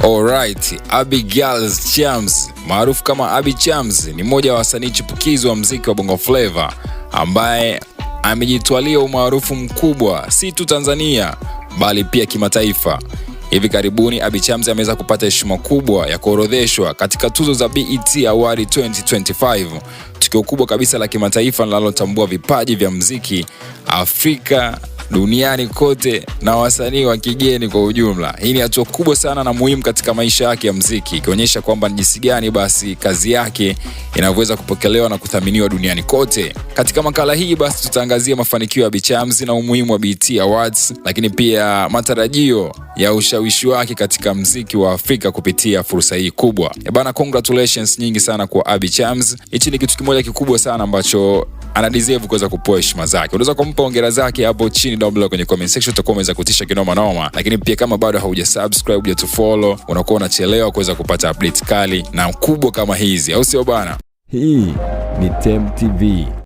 Alright, Abigail Chams, maarufu kama Abby Chams, ni mmoja wa wasanii chipukizi wa muziki wa Bongo Flava ambaye amejitwalia umaarufu mkubwa si tu Tanzania bali pia kimataifa. Hivi karibuni Abby Chams ameweza kupata heshima kubwa ya kuorodheshwa katika tuzo za BET Award 2025, tukio kubwa kabisa la kimataifa linalotambua vipaji vya muziki Afrika, duniani kote na wasanii wa kigeni kwa ujumla. Hii ni hatua kubwa sana na muhimu katika maisha yake ya muziki, ikionyesha kwamba ni jinsi gani basi kazi yake inavyoweza kupokelewa na kuthaminiwa duniani kote. Katika makala hii basi tutaangazia mafanikio ya Abby Chams na umuhimu wa BET Awards, lakini pia matarajio ya ushawishi wake katika muziki wa Afrika kupitia fursa hii kubwa. Bana, congratulations nyingi sana kwa Abby Chams. Hichi ni kitu kimoja kikubwa sana ambacho ana deserve kuweza kupoa heshima zake. Unaweza kumpa hongera zake hapo chini down below kwenye comment section, utakuwa umeweza kutisha kinoma noma. Lakini pia kama bado haujasubscribe, hujatufollow, unakuwa unachelewa kuweza kupata update kali na kubwa kama hizi, au sio bana? Hii ni Tem TV.